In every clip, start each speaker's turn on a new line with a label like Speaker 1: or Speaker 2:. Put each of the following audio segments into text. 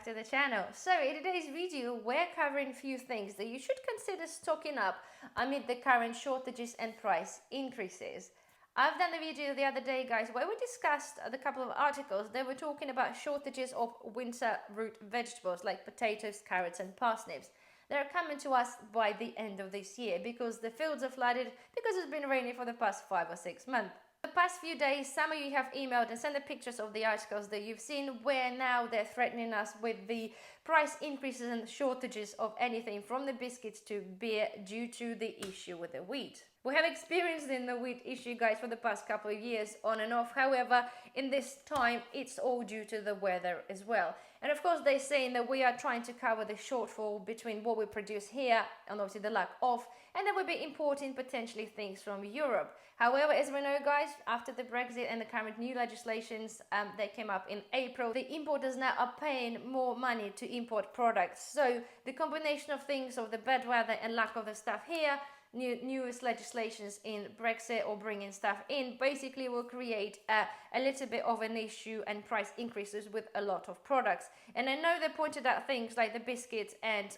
Speaker 1: back to the channel. So in today's video we're covering a few things that you should consider stocking up amid the current shortages and price increases. I've done the video the other day, guys, where we discussed a couple of articles that were talking about shortages of winter root vegetables like potatoes, carrots and parsnips. They're coming to us by the end of this year because the fields are flooded because it's been raining for the past 5 or 6 months. The past few days, some of you have emailed and sent the pictures of the articles that you've seen where now they're threatening us with the price increases and shortages of anything from the biscuits to beer due to the issue with the wheat. We have experienced in the wheat issue, guys, for the past couple of years on and off. However, in this time, it's all due to the weather as well. And of course, they're saying that we are trying to cover the shortfall between what we produce here and obviously the lack of, and that we'll be importing potentially things from Europe. However, as we know, guys, after the Brexit and the current new legislations that came up in April, the importers now are paying more money to import products. So the combination of things of the bad weather and lack of the stuff here, newest legislations in Brexit or bringing stuff in basically will create a little bit of an issue and price increases with a lot of products. And I know they pointed out things like the biscuits and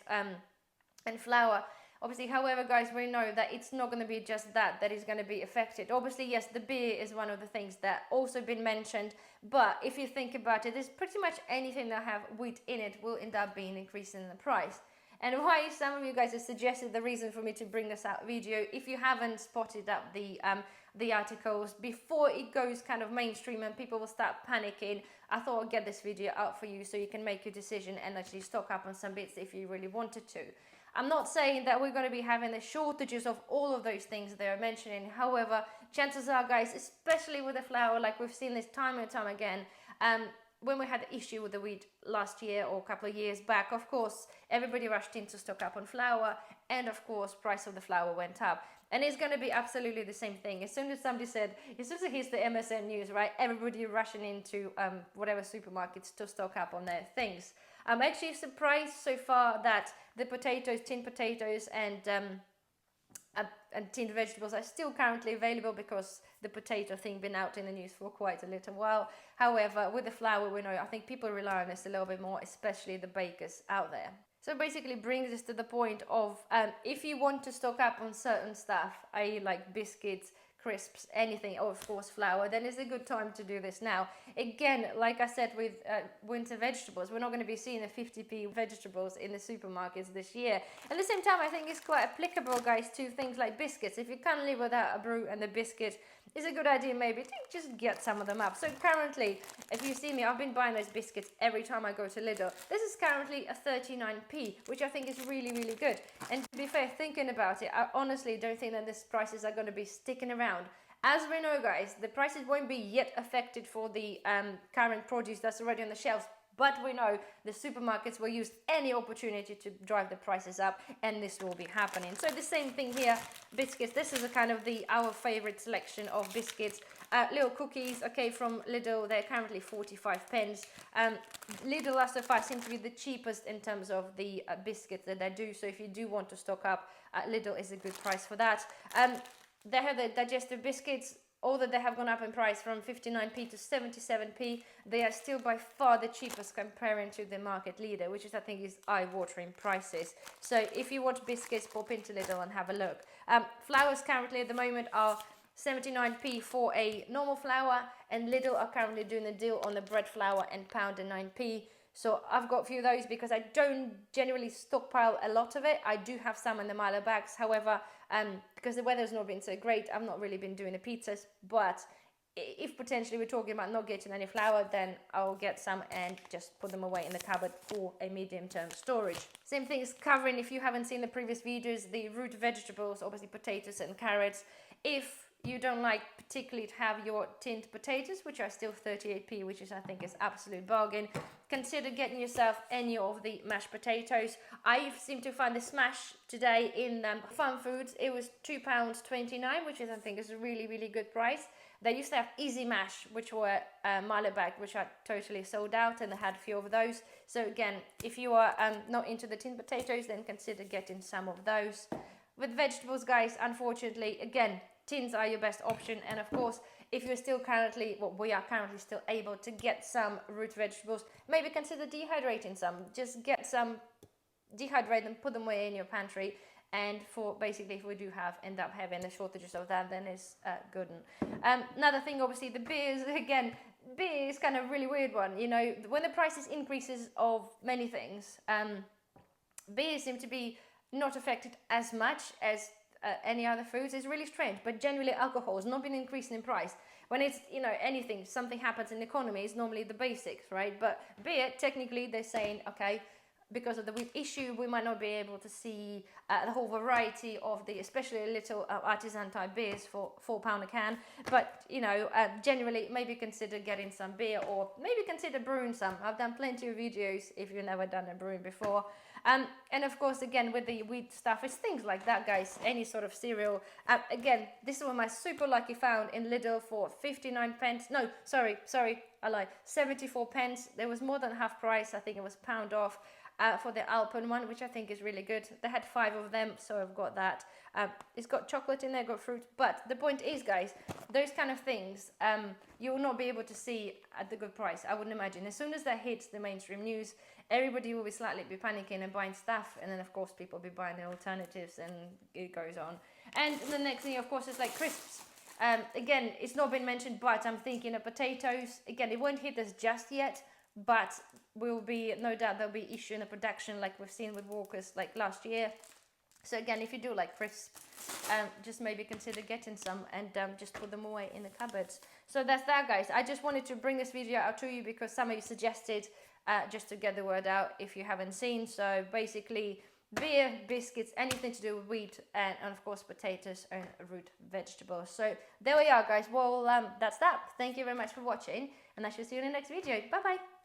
Speaker 1: flour. Obviously, however, guys, we know that it's not going to be just that is going to be affected. Obviously, yes, the beer is one of the things that also been mentioned. But if you think about it, there's pretty much anything that have wheat in it will end up being increasing in the price. And why some of you guys have suggested the reason for me to bring this out video, if you haven't spotted up the articles before it goes kind of mainstream and people will start panicking, I thought I'd get this video out for you so you can make your decision and actually stock up on some bits if you really wanted to. I'm not saying that we're going to be having the shortages of all of those things they're mentioning. However, chances are, guys, especially with the flour, like we've seen this time and time again, when we had the issue with the wheat last year or a couple of years back, of course, everybody rushed in to stock up on flour, and of course, price of the flour went up. And it's going to be absolutely the same thing. As soon as somebody said, as soon as it hits the MSN news, right, everybody rushing into whatever supermarkets to stock up on their things. I'm actually surprised so far that the potatoes, tinned potatoes and tinned vegetables are still currently available because the potato thing been out in the news for quite a little while. However, with the flour, we know, I think people rely on this a little bit more, especially the bakers out there. So basically brings us to the point of if you want to stock up on certain stuff, i.e. like biscuits, crisps, anything, or of course flour, then it's a good time to do this now. Again, like I said with winter vegetables, we're not going to be seeing the 50p vegetables in the supermarkets this year. At the same time, I think it's quite applicable, guys, to things like biscuits. If you can't live without a brew and the biscuit, it's a good idea maybe to just get some of them up. So currently, if you see me, I've been buying those biscuits every time I go to Lidl. This is currently a 39p, which I think is really, really good. And to be fair, thinking about it, I honestly don't think that these prices are going to be sticking around. As we know, guys, the prices won't be yet affected for the current produce that's already on the shelves. But we know the supermarkets will use any opportunity to drive the prices up, and this will be happening. So the same thing here, biscuits. This is a kind of our favorite selection of biscuits. Little cookies, okay, from Lidl. They're currently 45 pence. Lidl so far seems to be the cheapest in terms of the biscuits that they do. So if you do want to stock up, Lidl is a good price for that. They have the digestive biscuits. Although they have gone up in price from 59p to 77p, they are still by far the cheapest comparing to the market leader, which is, I think, is eye-watering prices. So if you want biscuits, pop into Lidl and have a look. Flours currently at the moment are 79p for a normal flour, and Lidl are currently doing a deal on the bread flour and pound at 9p. So I've got a few of those because I don't generally stockpile a lot of it. I do have some in the Milo bags. However, because the weather's not been so great, I've not really been doing the pizzas. But if potentially we're talking about not getting any flour, then I'll get some and just put them away in the cupboard for a medium-term storage. Same thing is covering, if you haven't seen the previous videos, the root vegetables, obviously potatoes and carrots. If you don't like particularly to have your tinned potatoes, which are still 38p, which is, I think, is absolute bargain, consider getting yourself any of the mashed potatoes. I seem to find the smash today in Fun Foods. It was £2.29, which is, I think, is a really, really good price. They used to have Easy Mash, which were Milo bag, which are totally sold out, and they had a few of those. So again, if you are not into the tinned potatoes, then consider getting some of those. With vegetables, guys, unfortunately, again, tins are your best option. And of course, if you're still currently, well, we are currently still able to get some root vegetables, maybe consider dehydrating some. Just get some, dehydrate them, put them away in your pantry. And for basically, if we do end up having a shortages of that, then it's good. Another thing, obviously, the beers, again, beer is kind of a really weird one. You know, when the prices increases of many things, beer seem to be not affected as much as any other foods. It's really strange, but generally alcohol has not been increasing in price. When it's, you know, anything, something happens in the economy, it's normally the basics, right? But beer, technically, they're saying, okay, because of the wheat issue, we might not be able to see the whole variety of the, especially little artisan type beers for £4 a can. But, you know, generally, maybe consider getting some beer, or maybe consider brewing some. I've done plenty of videos if you've never done a brewing before. And of course, again, with the wheat stuff, it's things like that, guys. Any sort of cereal. Again, this is one I super lucky found in Lidl for 59 pence. No, sorry, I lied. 74 pence. There was more than half price. I think it was £1 off. For the Alpen one, which I think is really good. They had 5 of them, so I've got that. It's got chocolate in there, got fruit. But the point is, guys, those kind of things you will not be able to see at the good price, I wouldn't imagine. As soon as that hits the mainstream news, everybody will be slightly panicking and buying stuff, and then of course people will be buying the alternatives, and it goes on. And the next thing, of course, is like crisps. Again, it's not been mentioned, but I'm thinking of potatoes. Again, it won't hit us just yet, but will be, no doubt there'll be issue in the production like we've seen with Walkers like last year. So again, if you do like crisps, just maybe consider getting some and just put them away in the cupboards. So that's that, guys. I just wanted to bring this video out to you because some of you suggested just to get the word out if you haven't seen. So basically, beer, biscuits, anything to do with wheat, and of course potatoes and root vegetables. So there we are, guys. Well, that's that. Thank you very much for watching, and I shall see you in the next video. Bye bye.